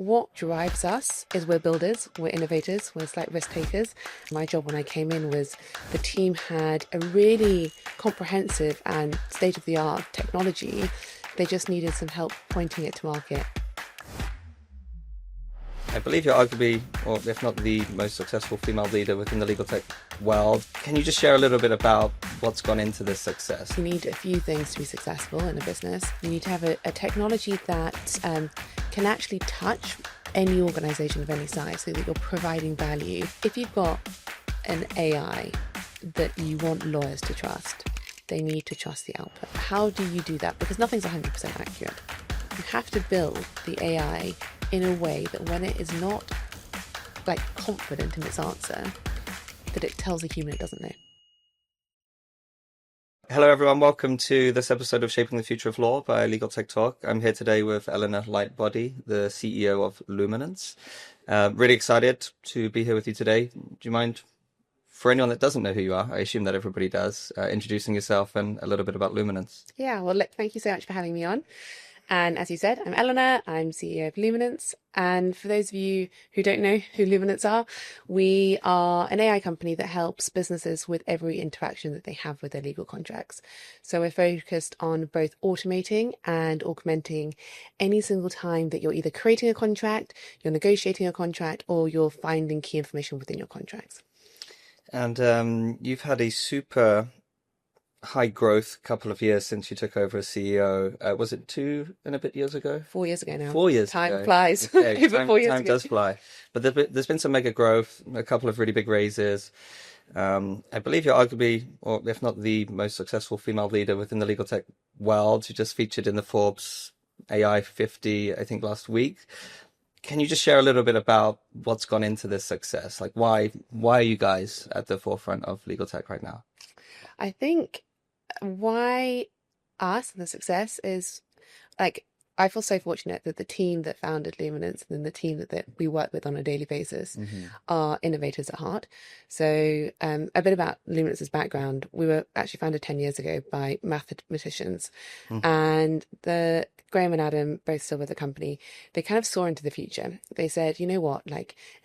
what drives us is we're builders, we're innovators, we're slight risk takers. My job when I came in was the team had a really comprehensive and state-of-the-art technology. They just needed some help pointing it to market. I believe you're arguably, or if not the most successful female leader within the legal tech world. Can you just share a little bit about what's gone into this success? You need a few things to be successful in a business. You need to have a technology that can actually touch any organization of any size so that you're providing value. If you've got an AI that you want lawyers to trust, they need to trust the output. How do you do that? Because nothing's 100% accurate. You have to build the AI in a way that when it is not confident in its answer, that it tells a human it doesn't know. Hello everyone, welcome to this episode of Shaping the Future of Law by LegalTechTalk. I'm here today with Eleanor Lightbody, the CEO of Luminance. Really excited to be here with you today. Do you mind, for anyone that doesn't know who you are, I assume that everybody does, introducing yourself and a little bit about Luminance? Yeah, well, look, thank you so much for having me on. And as you said, I'm Eleanor, I'm CEO of Luminance. And for those of you who don't know who Luminance are, we are an AI company that helps businesses with every interaction that they have with their legal contracts. So we're focused on both automating and augmenting any single time that you're either creating a contract, you're negotiating a contract, or you're finding key information within your contracts. And you've had a super high growth couple of years since you took over as CEO. Was it 2 and a bit years ago? 4 years ago now. 4 years Time ago. flies. Okay. Over 4 years time ago. does fly. But there's been some mega growth, a couple of really big raises. I believe you're arguably, or if not the most successful female leader within the legal tech world. You just featured in the Forbes AI 50, I think, last week. Can you just share a little bit about what's gone into this success? Like, why are you guys at the forefront of legal tech right now? I think why us and the success is I feel so fortunate that the team that founded Luminance and then the team that we work with on a daily basis are innovators at heart. So a bit about Luminance's background. We were actually founded 10 years ago by mathematicians, and Graham and Adam, both still with the company, they kind of saw into the future. They said, you know what,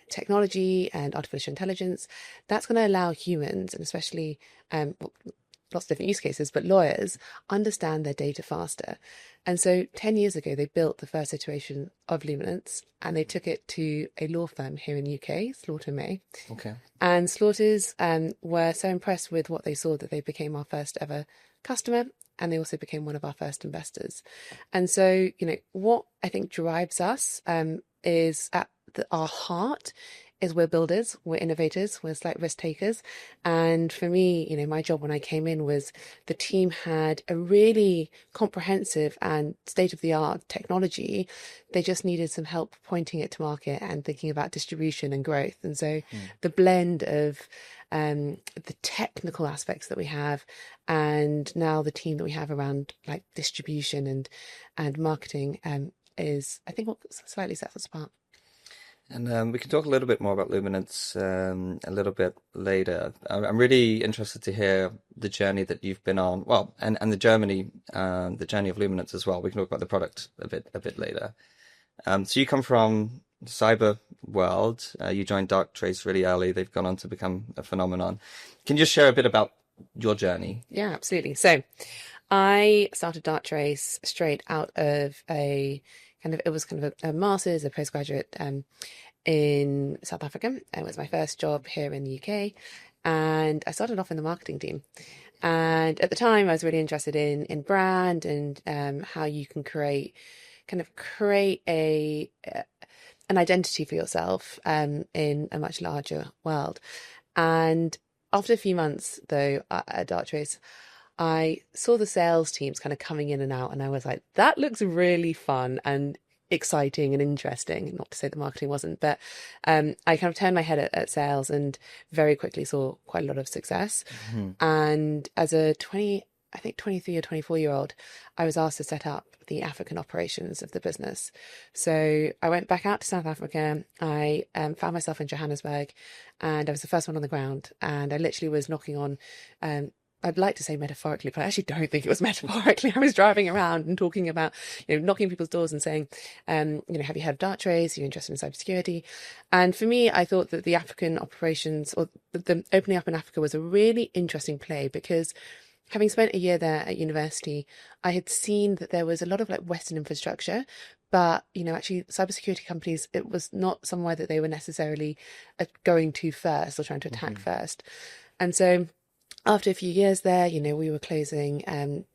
technology and artificial intelligence, that's going to allow humans, and especially lots of different use cases, but lawyers understand their data faster. And so 10 years ago, they built the first iteration of Luminance and they took it to a law firm here in the UK, Slaughter May. Okay. And Slaughters were so impressed with what they saw that they became our first ever customer, and they also became one of our first investors. And so, what I think drives us is at our heart is we're builders, we're innovators, we're slight risk takers. And for me, my job when I came in was the team had a really comprehensive and state-of-the-art technology. They just needed some help pointing it to market and thinking about distribution and growth. And so the blend of the technical aspects that we have and now the team that we have around distribution and marketing is, I think, what slightly sets us apart. And we can talk a little bit more about Luminance a little bit later. I'm really interested to hear the journey that you've been on. Well, and the journey of Luminance as well. We can talk about the product a bit later. So you come from the cyber world. You joined Darktrace really early. They've gone on to become a phenomenon. Can you just share a bit about your journey? Yeah, absolutely. So I started Darktrace straight out of a master's, a postgraduate in South Africa. It was my first job here in the UK, and I started off in the marketing team. And at the time, I was really interested in brand and how you can create an identity for yourself in a much larger world. And after a few months, though, at Darktrace, I saw the sales teams kind of coming in and out, and I was like, that looks really fun and exciting and interesting. Not to say the marketing wasn't, but I kind of turned my head at sales and very quickly saw quite a lot of success. And as a 23 or 24-year-old, I was asked to set up the African operations of the business. So I went back out to South Africa. I found myself in Johannesburg, and I was the first one on the ground. And I literally was knocking on I'd like to say metaphorically, but I actually don't think it was metaphorically. I was driving around and talking about, knocking people's doors and saying, have you heard of Darktrace? Are you interested in cybersecurity? And for me, I thought that the African operations, or the opening up in Africa, was a really interesting play, because having spent a year there at university, I had seen that there was a lot of like Western infrastructure, but actually cybersecurity companies, it was not somewhere that they were necessarily going to first or trying to attack first. And so after a few years there, we were closing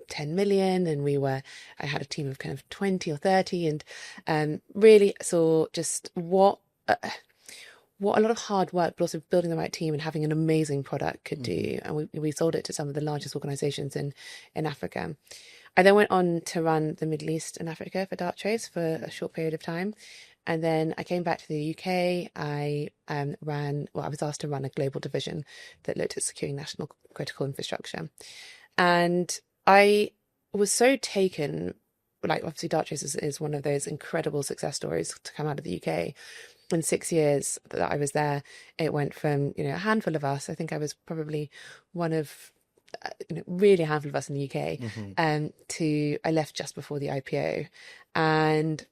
10 million, and I had a team of kind of 20 or 30, and really saw just what a lot of hard work, but also building the right team and having an amazing product could do. And we sold it to some of the largest organizations in Africa. I then went on to run the Middle East and Africa for Darktrace for a short period of time. And then I came back to the UK. I was asked to run a global division that looked at securing national critical infrastructure. And I was so taken, like obviously Darktrace is one of those incredible success stories to come out of the UK. In 6 years that I was there, it went from, a handful of us. I think I was probably one of, really a handful of us in the UK, to I left just before the IPO. And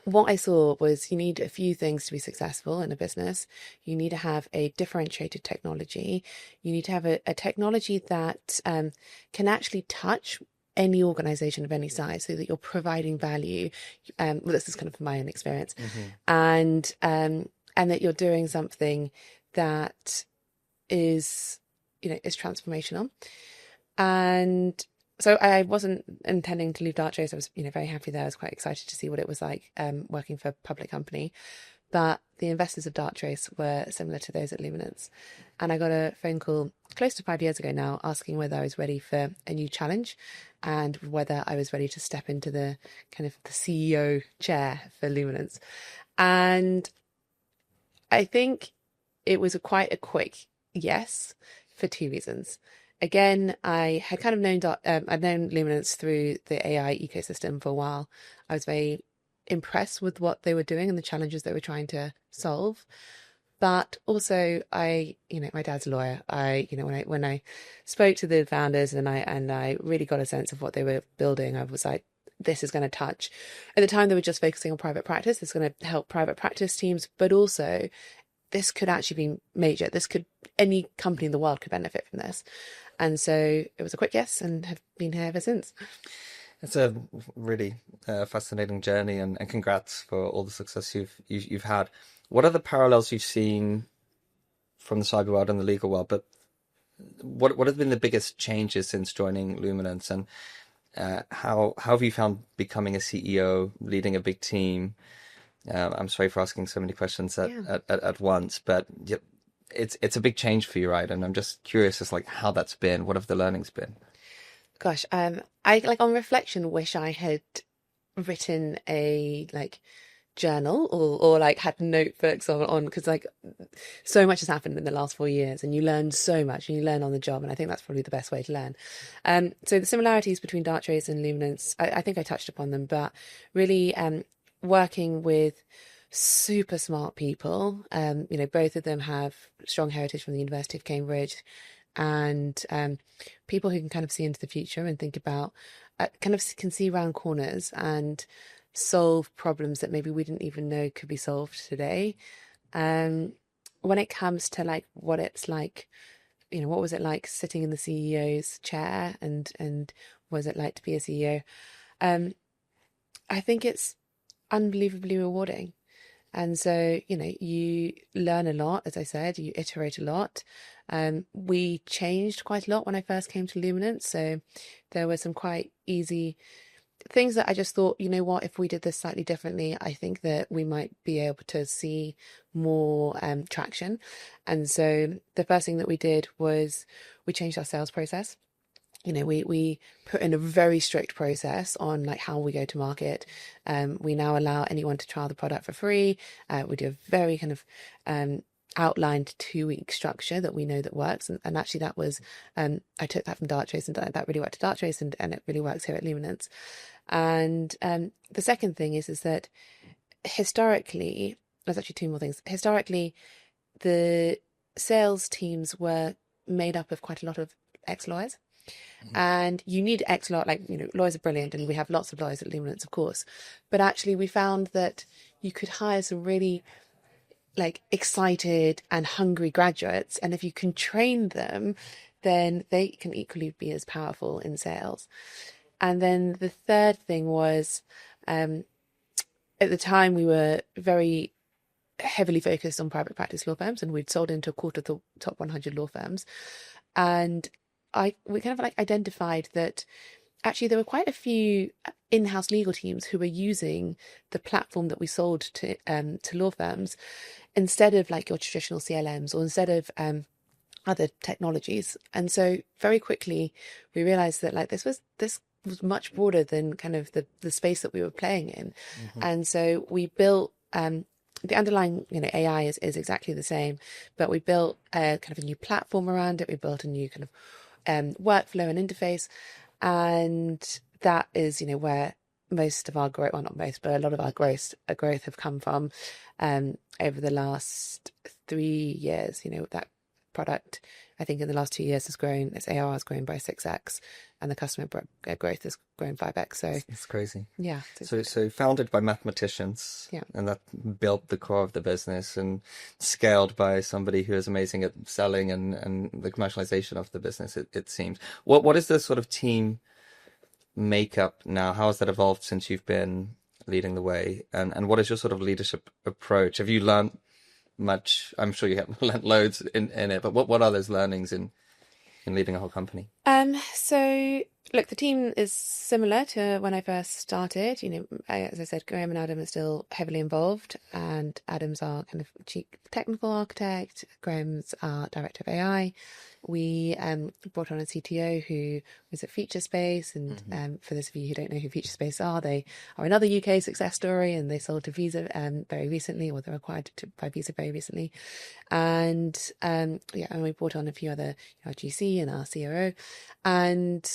what I saw was you need a few things to be successful in a business. You need to have a differentiated technology. You need to have a technology that can actually touch any organization of any size, so that you're providing value. Well, this is kind of from my own experience, and that you're doing something that is, is transformational. And so I wasn't intending to leave Darktrace. I was, very happy there. I was quite excited to see what it was like working for a public company. But the investors of Darktrace were similar to those at Luminance. And I got a phone call close to 5 years ago now, asking whether I was ready for a new challenge and whether I was ready to step into the kind of the CEO chair for Luminance. And I think it was quite a quick yes, for two reasons. Again, I had kind of I'd known Luminance through the AI ecosystem for a while. I was very impressed with what they were doing and the challenges they were trying to solve. But also, my dad's a lawyer. When I spoke to the founders and I really got a sense of what they were building, I was like, this is going to touch. At the time, they were just focusing on private practice. This is going to help private practice teams, but also this could actually be major. Any company in the world could benefit from this. And so it was a quick yes, and have been here ever since. It's a really fascinating journey, and congrats for all the success you've had. What are the parallels you've seen from the cyber world and the legal world? But what have been the biggest changes since joining Luminance, and how have you found becoming a CEO, leading a big team? I'm sorry for asking so many questions at once, but it's a big change for you, right? And I'm just curious as like how that's been. What have the learnings been? Gosh, I on reflection wish I had written a journal or had notebooks on, because so much has happened in the last 4 years, and you learn so much, and you learn on the job, and I think that's probably the best way to learn. So the similarities between Darktrace and Luminance, I think I touched upon them, but really working with super smart people. Both of them have strong heritage from the University of Cambridge, and people who can kind of see into the future and think about, can see around corners and solve problems that maybe we didn't even know could be solved today. When it comes to what it's like, what was it like sitting in the CEO's chair, and what was it like to be a CEO? I think it's unbelievably rewarding. And so, you learn a lot, as I said, you iterate a lot. We changed quite a lot when I first came to Luminance. So there were some quite easy things that I just thought, if we did this slightly differently, I think that we might be able to see more traction. And so the first thing that we did was we changed our sales process. We put in a very strict process on how we go to market. We now allow anyone to trial the product for free. We do a very kind of outlined 2-week structure that we know that works. And actually that was, I took that from Darktrace, and that really worked at Darktrace, and it really works here at Luminance. And the second thing is that historically, there's actually 2 more things. Historically, the sales teams were made up of quite a lot of ex-lawyers. And you need ex-lawyers, like, lawyers are brilliant, and we have lots of lawyers at Luminance, of course. But actually we found that you could hire some really like excited and hungry graduates, and if you can train them, then they can equally be as powerful in sales. And then the third thing was, at the time we were very heavily focused on private practice law firms, and we'd sold into a quarter of the top 100 law firms. And we kind of like identified that actually there were quite a few in-house legal teams who were using the platform that we sold to law firms instead of like your traditional CLMs, or instead of other technologies. And so very quickly we realized that like this was much broader than kind of the space that we were playing in. And so we built the underlying AI is exactly the same, but we built a kind of a new platform around it. We built a new kind of workflow and interface, and that is where most of our growth, well, not most, but a lot of our growth have come from over the last 3 years. That product, I think in the last 2 years has grown, its ARR has grown by 6x, and the customer growth has grown 5x. So it's crazy. Yeah. So founded by mathematicians, yeah, and that built the core of the business, and scaled by somebody who is amazing at selling and the commercialization of the business, it seems. What is the sort of team makeup now? How has that evolved since you've been leading the way? And what is your sort of leadership approach? Have you learned much? I'm sure you have learned loads in it, but what are those learnings in leading a whole company? So look, the team is similar to when I first started. As I said, Graham and Adam are still heavily involved, and Adam's our kind of chief technical architect. Graham's our director of AI. We brought on a CTO who was at Featurespace, and for those of you who don't know who Featurespace are, they are another UK success story, and they sold to Visa very recently, or they were acquired by Visa very recently. And and we brought on a few other, our GC and our CRO, and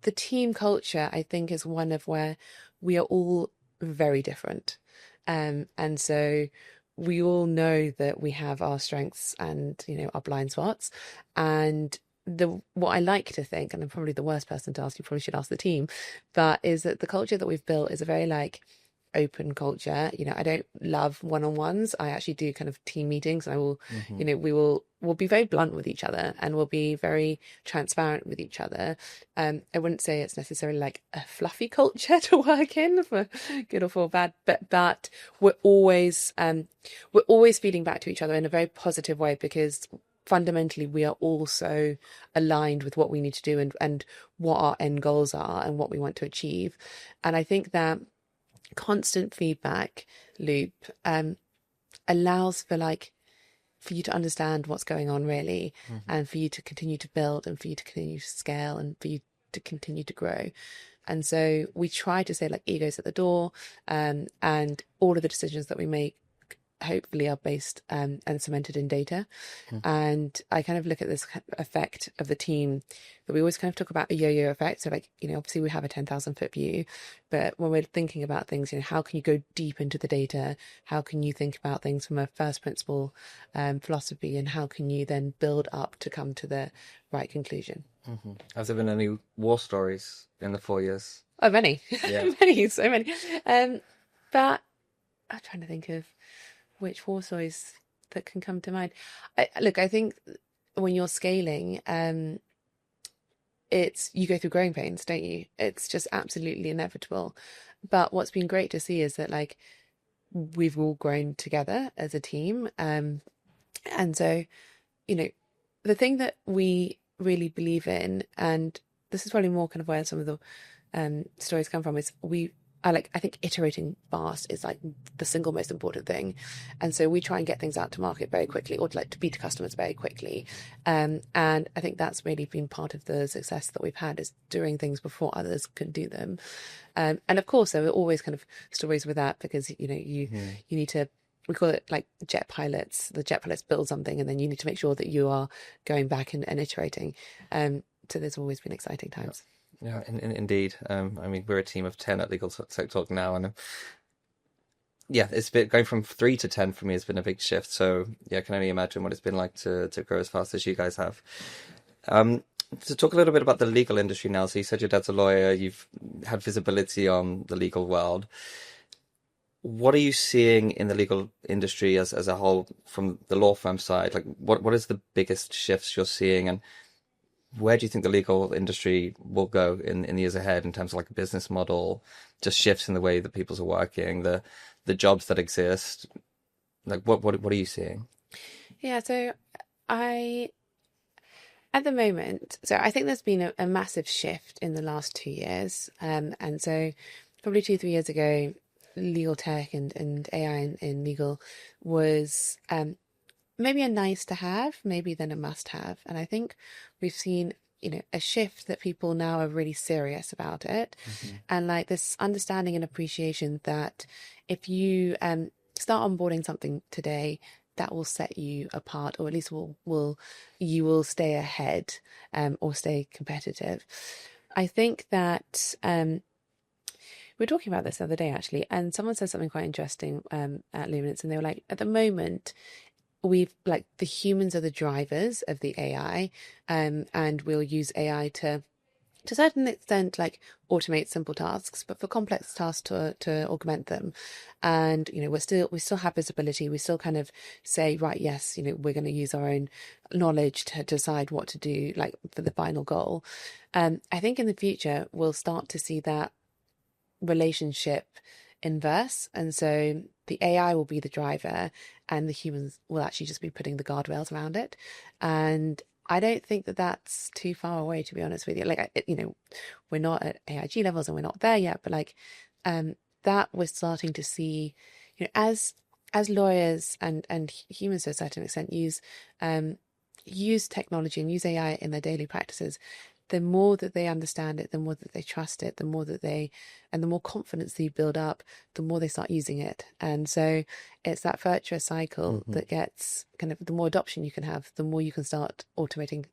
the team culture, I think, is one of where we are all very different, and so we all know that we have our strengths and our blind spots. And what I like to think, and I'm probably the worst person to ask, you probably should ask the team, but is that the culture that we've built is a very like open culture. I don't love one-on-ones. I actually do kind of team meetings, and I will we'll be very blunt with each other, and we'll be very transparent with each other. I wouldn't say it's necessarily like a fluffy culture to work in, for good or for bad, but we're always feeding back to each other in a very positive way, because fundamentally we are also aligned with what we need to do, and what our end goals are and what we want to achieve. And I think that constant feedback loop allows for you to understand what's going on, really, and for you to continue to build, and for you to continue to scale, and for you to continue to grow. And so we try to say like egos at the door, and all of the decisions that we make hopefully are based and cemented in data. And I kind of look at this effect of the team that we always kind of talk about, a yo-yo effect. So like, obviously we have a 10,000 foot view, but when we're thinking about things, how can you go deep into the data? How can you think about things from a first principle philosophy? And how can you then build up to come to the right conclusion? Has there been any war stories in the 4 years? Oh, many. Yeah. So many. But I'm trying to think of which war stories that can come to mind. I think when you're scaling, you go through growing pains, don't you? It's just absolutely inevitable. But what's been great to see is that like we've all grown together as a team, and so the thing that we really believe in, and this is probably more kind of where some of the stories come from, is I think iterating fast is like the single most important thing. And so we try and get things out to market very quickly, or to be to customers very quickly. And I think that's really been part of the success that we've had, is doing things before others can do them. And of course, there are always kind of stories with that, because, you need to, we call it like jet pilots. The jet pilots build something, and then you need to make sure that you are going back and iterating. So there's always been exciting times. Yeah, indeed. I mean, we're a team of 10 at LegalTechTalk now, and it's been going from 3 to 10 for me has been a big shift. So I can only imagine what it's been like to grow as fast as you guys have. To talk a little bit about the legal industry now. So you said your dad's a lawyer, you've had visibility on the legal world. What are you seeing in the legal industry as a whole from the law firm side? Like what is the biggest shifts you're seeing, and where do you think the legal industry will go in the years ahead in terms of like a business model, just shifts in the way that people are working, the jobs that exist? Like what are you seeing? Yeah, so I at the moment, so I think there's been a massive shift in the last 2 years. And so probably 2, 3 years ago, legal tech and AI in legal was maybe a nice to have, maybe then a must have. And I think we've seen, a shift that people now are really serious about it. Mm-hmm. And like this understanding and appreciation that if you start onboarding something today, that will set you apart, or at least will you will stay ahead, or stay competitive. I think that we were talking about this the other day actually, and someone said something quite interesting at Luminance, and they were like, at the moment, we've like the humans are the drivers of the AI, and we'll use AI to a certain extent like automate simple tasks, but for complex tasks to augment them. And we still have visibility, we still kind of say, right, yes, we're going to use our own knowledge to decide what to do, like for the final goal. I think in the future we'll start to see that relationship inverse, and so the AI will be the driver and the humans will actually just be putting the guardrails around it. And I don't think that that's too far away, to be honest with you. Like, we're not at AIG levels and we're not there yet, but like, that we're starting to see, as lawyers and humans to a certain extent use technology and use AI in their daily practices. The more that they understand it, the more that they trust it, the more confidence they build up, the more they start using it. And so it's that virtuous cycle that gets kind of, the more adoption you can have, the more you can start automating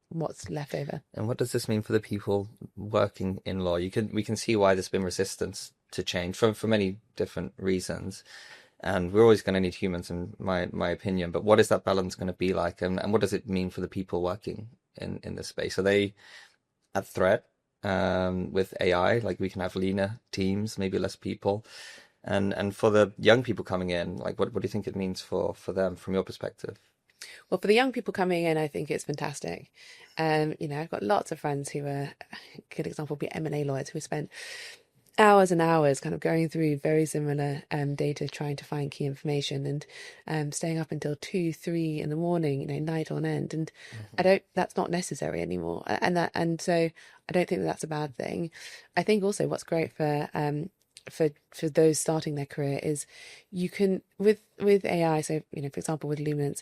what's left over. And what does this mean for the people working in law? We can see why there's been resistance to change for many different reasons. And we're always going to need humans, in my opinion. But what is that balance going to be like? And what does it mean for the people working in this space? Are they at threat with AI? Like, we can have leaner teams, maybe less people. And for the young people coming in, like what do you think it means for them from your perspective? Well, for the young people coming in, I think it's fantastic. I've got lots of friends who are, a good example would be M&A lawyers who spent hours and hours kind of going through very similar data, trying to find key information, and staying up until 2, 3 in the morning, night on end. And that's not necessary anymore. And so I don't think that that's a bad thing. I think also what's great for those starting their career is you can with AI. So for example, with Luminance,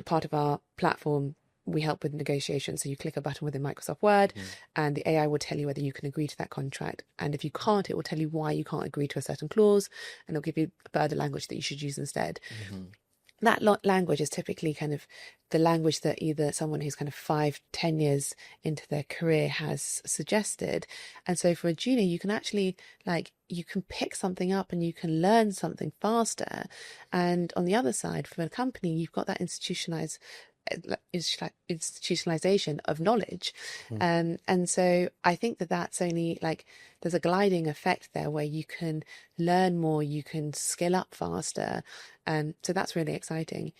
part of our platform, we help with negotiations. So you click a button within Microsoft Word, and the AI will tell you whether you can agree to that contract. And if you can't, it will tell you why you can't agree to a certain clause, and it'll give you further language that you should use instead. That language is typically kind of the language that either someone who's kind of 5-10 years into their career has suggested. And so for a junior, you can actually you can pick something up and you can learn something faster. And on the other side, from a company, you've got that institutionalization of knowledge. And so I think that that's only there's a gliding effect there where you can learn more, you can skill up faster. So that's really exciting.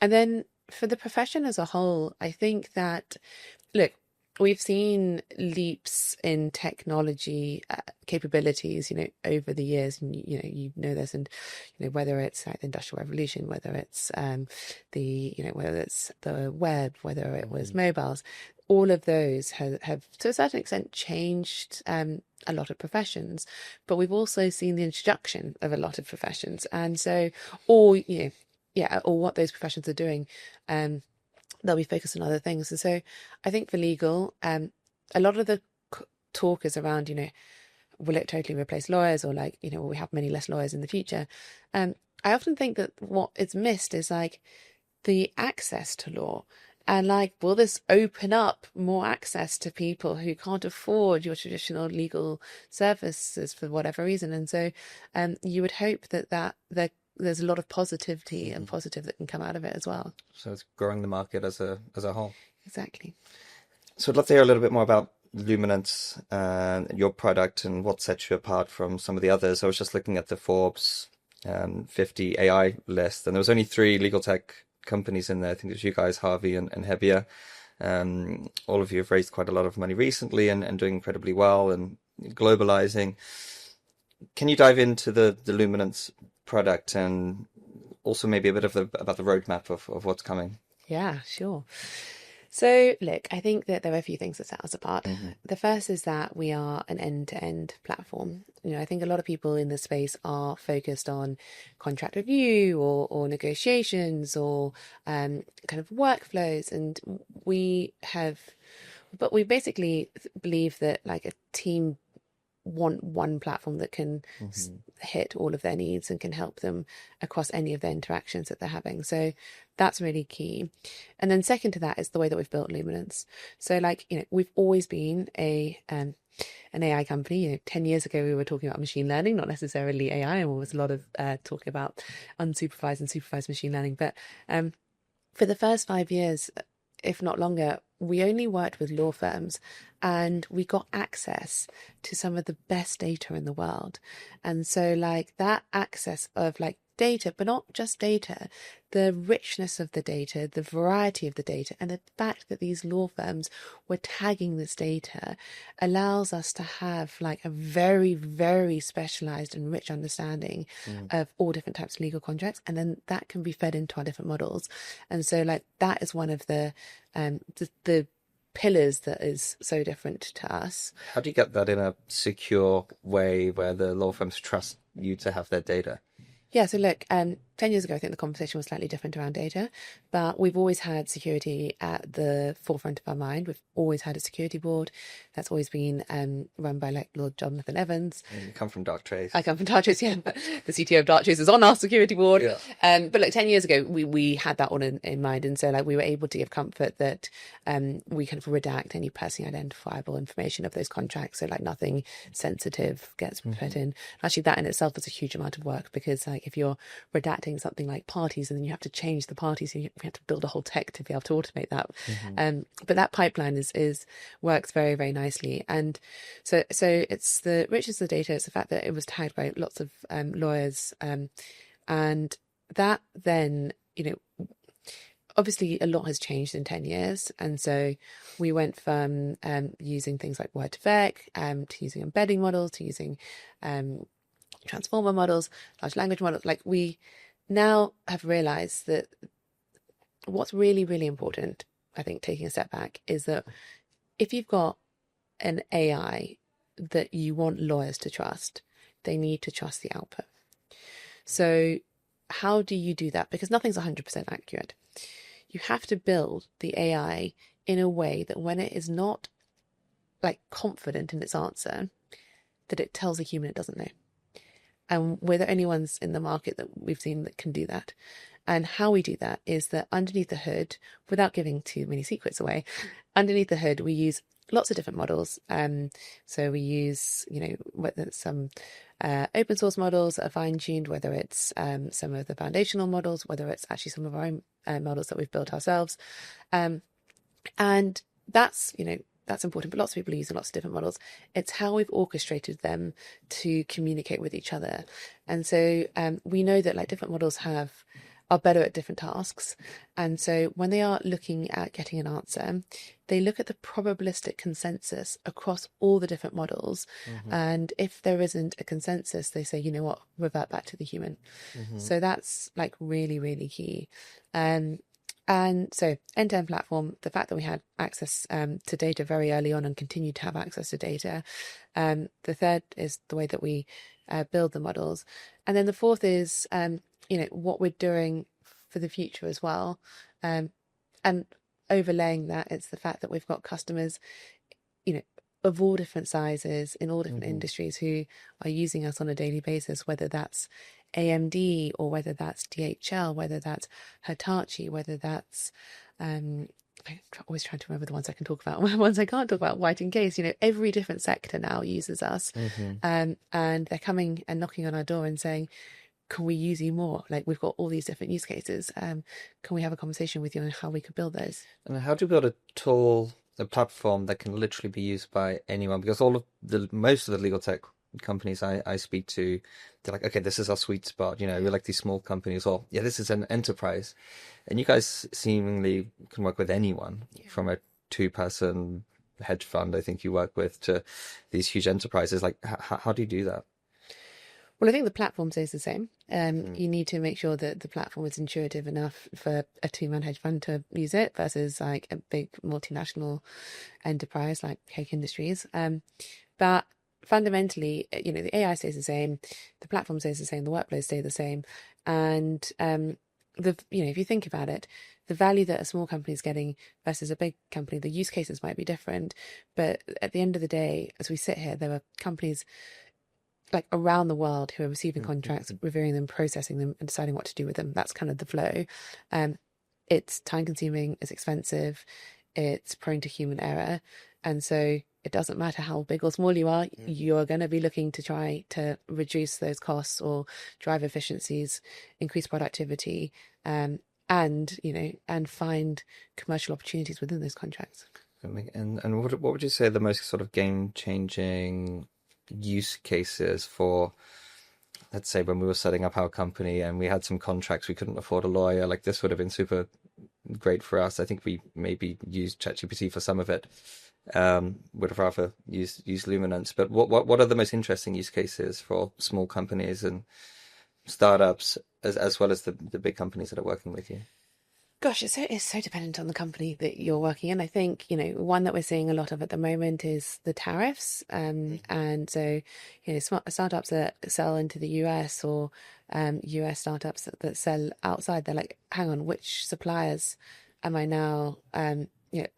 And then for the profession as a whole, I think that, look, we've seen leaps in technology capabilities, over the years, and you know this, and whether it's the Industrial Revolution, whether it's whether it's the web, whether it was mobiles, all of those have to a certain extent changed a lot of professions, but we've also seen the introduction of a lot of professions, and so or what those professions are doing. They'll be focused on other things. And so I think for legal, a lot of the talk is around, will it totally replace lawyers, or will we have many less lawyers in the future? I often think that what is missed is the access to law. And will this open up more access to people who can't afford your traditional legal services for whatever reason? And so you would hope that there's a lot of positivity and positive that can come out of it as well. So it's growing the market as a whole. Exactly. So I'd love to hear a little bit more about Luminance and your product and what sets you apart from some of the others. I was just looking at the Forbes 50 AI list, and there was only three legal tech companies in there. I think it was you guys, Harvey and Hebier. All of you have raised quite a lot of money recently and doing incredibly well and globalizing. Can you dive into the Luminance product and also maybe a bit of about the roadmap of what's coming? Yeah, sure. So, look, I think that there are a few things that set us apart. Hmm. The first is that we are an end-to-end platform. I think a lot of people in this space are focused on contract review or negotiations or kind of workflows, and we basically believe that like a team want one platform that can Hmm. hit all of their needs and can help them across any of the interactions that they're having. So that's really key. And then second to that is the way that we've built Luminance. So we've always been an AI company. 10 years ago, we were talking about machine learning, not necessarily AI, and there was a lot of talking about unsupervised and supervised machine learning. But for the first 5 years, if not longer, we only worked with law firms and we got access to some of the best data in the world. And so that access of data, but not just data, the richness of the data, the variety of the data, and the fact that these law firms were tagging this data allows us to have a very, very specialized and rich understanding of all different types of legal contracts. And then that can be fed into our different models. And so that is one of the pillars that is so different to us. How do you get that in a secure way where the law firms trust you to have their data? Yeah, so look, 10 years ago, I think the conversation was slightly different around data, but we've always had security at the forefront of our mind. We've always had a security board that's always been run by Lord Jonathan Evans. And you come from Darktrace. I come from Darktrace, yeah, but the CTO of Darktrace is on our security board. Yeah. But 10 years ago, we had that all in mind. And so we were able to give comfort that we kind of redact any personally identifiable information of those contracts. So nothing sensitive gets put in. Actually, that in itself is a huge amount of work because if you're redacting something like parties and then you have to change the parties, so you have to build a whole tech to be able to automate that. But that pipeline is works very, very nicely. And so it's the richness of the data. It's the fact that it was tagged by lots of lawyers, and that then obviously a lot has changed in 10 years. And so we went from using things like Word2Vec to using embedding models to using transformer models, large language models. We now have realized that what's really, really important, I think, taking a step back, is that if you've got an AI that you want lawyers to trust, they need to trust the output. So how do you do that? Because nothing's 100% accurate. You have to build the AI in a way that when it is not confident in its answer, that it tells a human it doesn't know. And we're the only ones in the market that we've seen that can do that. And how we do that is that underneath the hood, without giving too many secrets away, underneath the hood, we use lots of different models. So we use, whether it's some open source models that are fine tuned, whether it's some of the foundational models, whether it's actually some of our own models that we've built ourselves. And that's important, but lots of people are using lots of different models. It's how we've orchestrated them to communicate with each other. And so we know that different models are better at different tasks. And so when they are looking at getting an answer, they look at the probabilistic consensus across all the different models. And if there isn't a consensus, they say, you know what, revert back to the human. So that's really, really key. And so end-to-end platform, the fact that we had access to data very early on and continue to have access to data. The third is the way that we build the models. And then the fourth is, what we're doing for the future as well. And overlaying that, it's the fact that we've got customers, of all different sizes, in all different industries who are using us on a daily basis, whether that's AMD or whether that's DHL, whether that's Hitachi, whether that's I'm always trying to remember the ones I can talk about, ones I can't talk about. White and Case, every different sector now uses us, and they're coming and knocking on our door and saying, "Can we use you more? We've got all these different use cases. Can we have a conversation with you on how we could build those?" And how do you build a tool a platform that can literally be used by anyone, because most of the legal tech companies I speak to, they're like, okay, this is our sweet spot. You know, we're like these small companies, or yeah, this is an enterprise. And you guys seemingly can work with anyone, from a two-person hedge fund, I think you work with, to these huge enterprises. Like, how do you do that? Well, I think the platform stays the same. You need to make sure that the platform is intuitive enough for a two-man hedge fund to use it versus like a big multinational enterprise like Cake Industries. But fundamentally, the AI stays the same, the platform stays the same, the workflows stay the same, and if you think about it, the value that a small company is getting versus a big company, the use cases might be different, but at the end of the day, as we sit here, there are companies like around the world who are receiving contracts, reviewing them, processing them, and deciding what to do with them. That's kind of the flow. It's time consuming, it's expensive, it's prone to human error. And so it doesn't matter how big or small you are, you're going to be looking to try to reduce those costs or drive efficiencies, increase productivity, and find commercial opportunities within those contracts. And what would you say the most sort of game changing use cases for, let's say, when we were setting up our company and we had some contracts, we couldn't afford a lawyer, like this would have been super great for us. I think we maybe used ChatGPT for some of it. Would have rather used Luminance. But what are the most interesting use cases for small companies and startups, as well as the big companies that are working with you? Gosh, it's so dependent on the company that you're working in. I think, one that we're seeing a lot of at the moment is the tariffs. And so, startups that sell into the US or US startups that sell outside, they're like, hang on, which suppliers am I now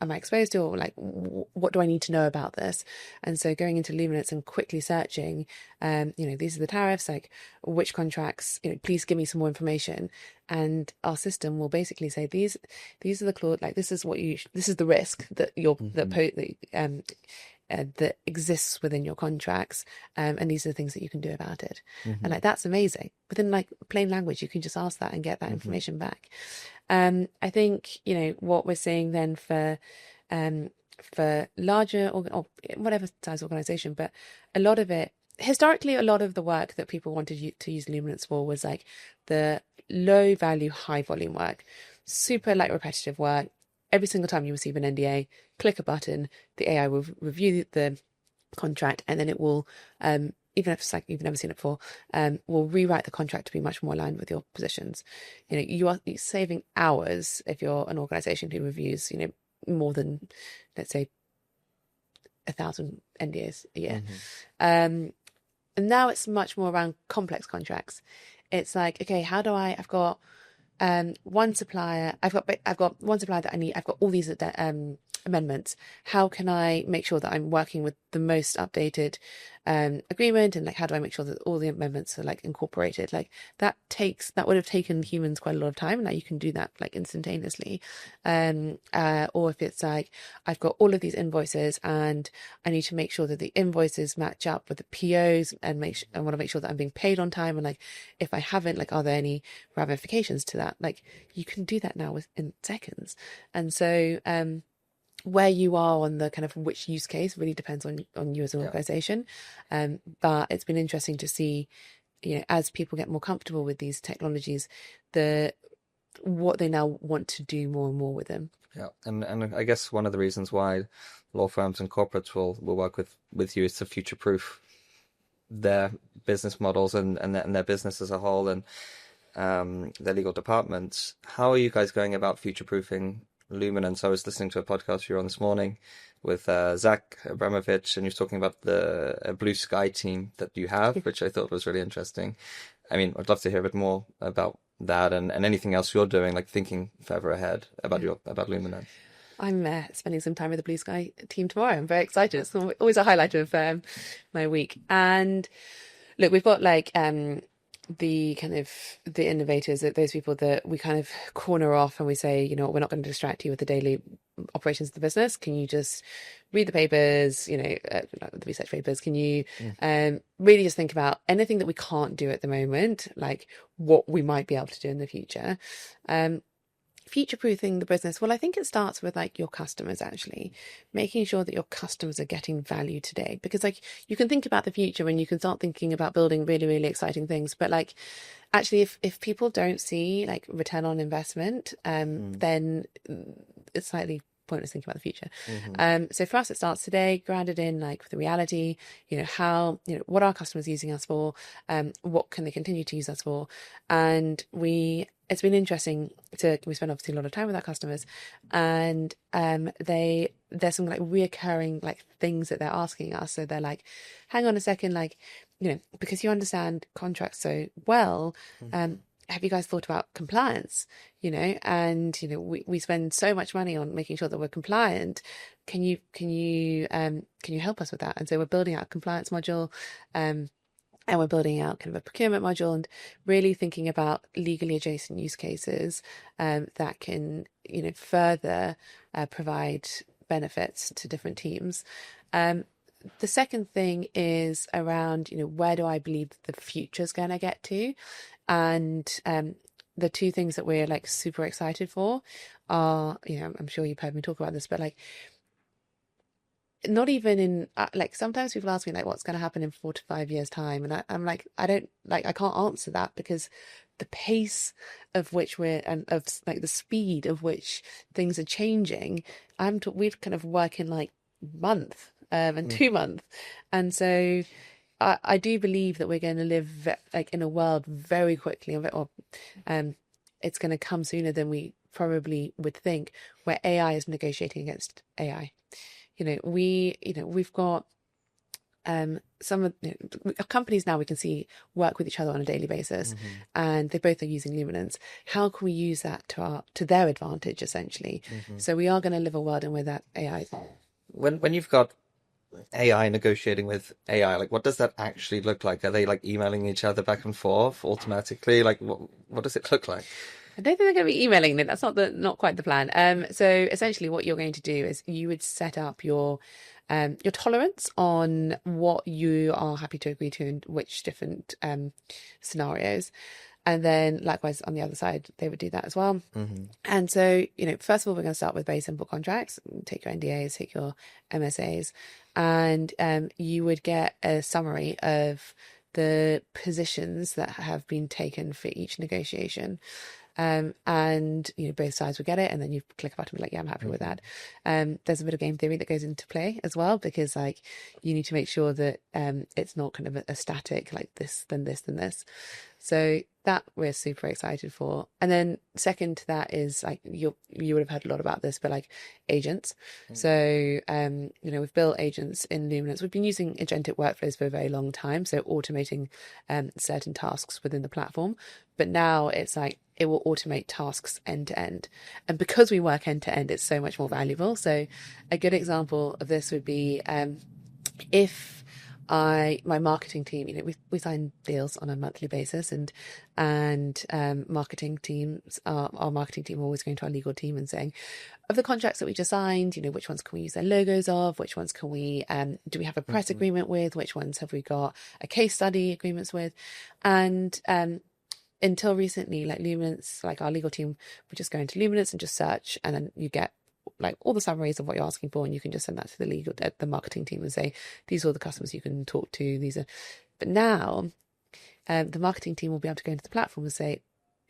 am I exposed to, or like what do I need to know about this? And so going into Luminance and quickly searching, these are the tariffs, like which contracts, please give me some more information. And our system will basically say these are the clause, like this is the risk that that exists within your contracts, and these are the things that you can do about it. And like that's amazing. Within like plain language, you can just ask that and get that information back. I think what we're seeing then for larger or whatever size organization, but a lot of it historically, a lot of the work that people wanted to use Luminance for was like the low value, high volume work, super like repetitive work. Every single time you receive an NDA, click a button, the AI will review the contract, and then it will, even if it's like you've never seen it before, will rewrite the contract to be much more aligned with your positions. You're saving hours if you're an organization who reviews, more than, let's say, 1,000 NDAs a year. And now it's much more around complex contracts. It's like, okay, I've got one supplier, I've got one supplier that I need, I've got all these amendments. How can I make sure that I'm working with the most updated agreement, and like how do I make sure that all the amendments are like incorporated? Like that would have taken humans quite a lot of time, and now you can do that like instantaneously. Or if it's like I've got all of these invoices and I need to make sure that the invoices match up with the POs, and I want to make sure that I'm being paid on time, and like if I haven't, like are there any ramifications to that? Like you can do that now within seconds. And so where you are on the kind of which use case really depends on you as an organization. But it's been interesting to see, as people get more comfortable with these technologies, what they now want to do more and more with them. Yeah, and I guess one of the reasons why law firms and corporates will work with you is to future-proof their business models and their business as a whole, and their legal departments. How are you guys going about future-proofing Luminance? I was listening to a podcast you were on this morning with Zach Abramovich, and you were talking about the blue sky team that you have, which I thought was really interesting. I mean, I'd love to hear a bit more about that and anything else you're doing, like thinking further ahead about about Luminance. I'm spending some time with the Blue Sky team tomorrow. I'm very excited. It's always a highlight of my week. And look, we've got like the innovators, those people that we kind of corner off and we say, we're not going to distract you with the daily operations of the business. Can you just read the papers, the research papers? Can you really just think about anything that we can't do at the moment, like what we might be able to do in the future? future-proofing the business. Well, I think it starts with like your customers, actually making sure that your customers are getting value today, because like you can think about the future and you can start thinking about building really, really exciting things, but like actually if people don't see like return on investment, then it's slightly pointless thinking about the future. So for us, it starts today, grounded in like the reality, how, what are customers using us for, what can they continue to use us for. And it's been interesting we spend obviously a lot of time with our customers, and there's some like reoccurring like things that they're asking us. So they're like, hang on a second, like, because you understand contracts so well, have you guys thought about compliance? And we spend so much money on making sure that we're compliant. Can you help us with that? And so we're building out a compliance module, and we're building out kind of a procurement module, and really thinking about legally adjacent use cases that can further provide benefits to different teams. The second thing is around, where do I believe the future's going to get to? And the two things that we're like super excited for are, I'm sure you've heard me talk about this, but like not even in like sometimes people ask me like what's going to happen in 4 to 5 years time, and I'm like, I can't answer that, because the pace of which and of like the speed of which things are changing, we're kind of working like month and 2 months. And so I do believe that we're going to live like in a world very quickly, or it's going to come sooner than we probably would think, where AI is negotiating against AI. We've got some of companies now we can see work with each other on a daily basis, and they both are using Luminance. How can we use that to their advantage, essentially? So we are going to live a world in where that AI. When you've got AI negotiating with AI, like what does that actually look like? Are they like emailing each other back and forth automatically? Like what does it look like? I don't think they're going to be emailing them. That's not quite the plan. So essentially what you're going to do is you would set up your tolerance on what you are happy to agree to in which different scenarios. And then likewise on the other side, they would do that as well. And so, first of all, we're going to start with very simple contracts. Take your NDAs, take your MSAs, and you would get a summary of the positions that have been taken for each negotiation. And both sides will get it, and then you click a button and be like, yeah, I'm happy with that. There's a bit of game theory that goes into play as well, because like you need to make sure that it's not kind of a static like this, then this, then this. So that we're super excited for. And then second to that is like you would have heard a lot about this, but like agents. So we've built agents in Luminance. We've been using agentic workflows for a very long time, so automating certain tasks within the platform. But now it's like it will automate tasks end to end. And because we work end to end, it's so much more valuable. So a good example of this would be if my marketing team, we sign deals on a monthly basis, and marketing teams, our marketing team are always going to our legal team and saying, of the contracts that we just signed, which ones can we use their logos of, which ones can we, do we have a press agreement with, which ones have we got a case study agreements with? And until recently, like Luminance, like our legal team would just go into Luminance and just search, and then you get like all the summaries of what you're asking for, and you can just send that to the marketing team and say, these are all the customers you can talk to. But now the marketing team will be able to go into the platform and say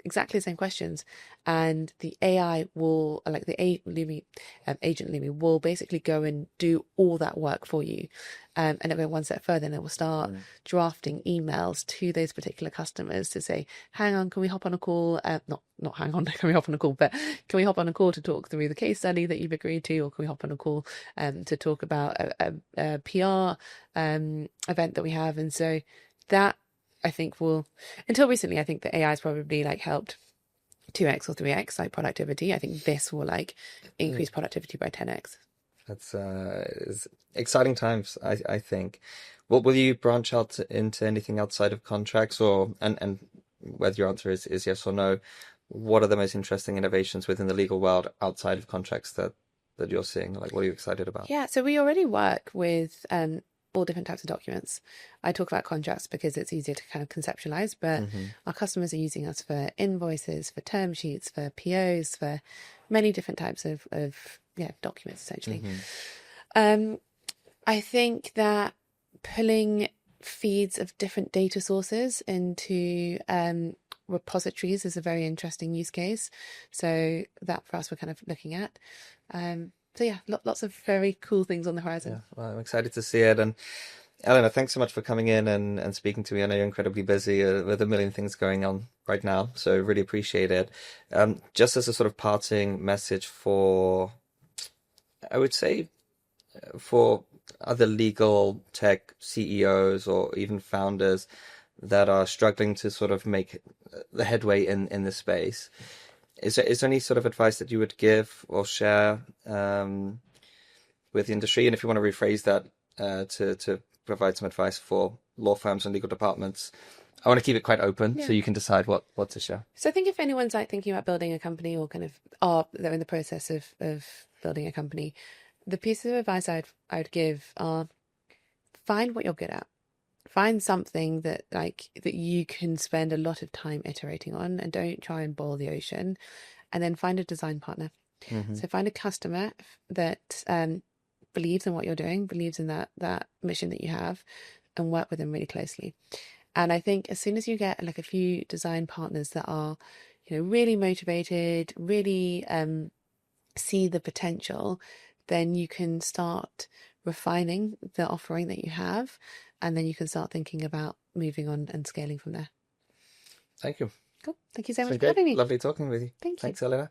exactly the same questions, and the AI will, like the agent Lumi will basically go and do all that work for you, and it'll go one step further, and it will start drafting emails to those particular customers to say, hang on, can we hop on a call? Not hang on, can we hop on a call, but can we hop on a call to talk through the case study that you've agreed to, or can we hop on a call to talk about a PR event that we have? And so that, I think, until recently, I think the AI has probably like helped 2x or 3x like productivity. I think this will like increase productivity by 10x. That's it's exciting times, I think. What will you branch out into anything outside of contracts, or and whether your answer is yes or no, what are the most interesting innovations within the legal world outside of contracts that you're seeing? Like, what are you excited about? Yeah, so we already work with all different types of documents. I talk about contracts because it's easier to kind of conceptualize, but our customers are using us for invoices, for term sheets, for POs, for many different types of documents, essentially. I think that pulling feeds of different data sources into repositories is a very interesting use case. So that for us, we're kind of looking at. So yeah, lots of very cool things on the horizon. Yeah, well, I'm excited to see it. And Eleanor, thanks so much for coming in and speaking to me. I know you're incredibly busy with a million things going on right now, so really appreciate it. Just as a sort of parting message for, I would say, for other legal tech CEOs or even founders that are struggling to sort of make the headway in this space, is there any sort of advice that you would give or share with the industry? And if you want to rephrase that to provide some advice for law firms and legal departments, I want to keep it quite open so you can decide what to share. So I think if anyone's like thinking about building a company or kind of they're in the process of building a company, the pieces of advice I would give are find what you're good at. Find something that you can spend a lot of time iterating on, and don't try and boil the ocean. And then find a design partner. So find a customer that believes in what you're doing, believes in that mission that you have, and work with them really closely. And I think as soon as you get like a few design partners that are, really motivated, really see the potential, then you can start refining the offering that you have, and then you can start thinking about moving on and scaling from there. Thank you. Cool. Thank you so much for having me. Lovely talking with you. Thank you. Thanks, Eleanor.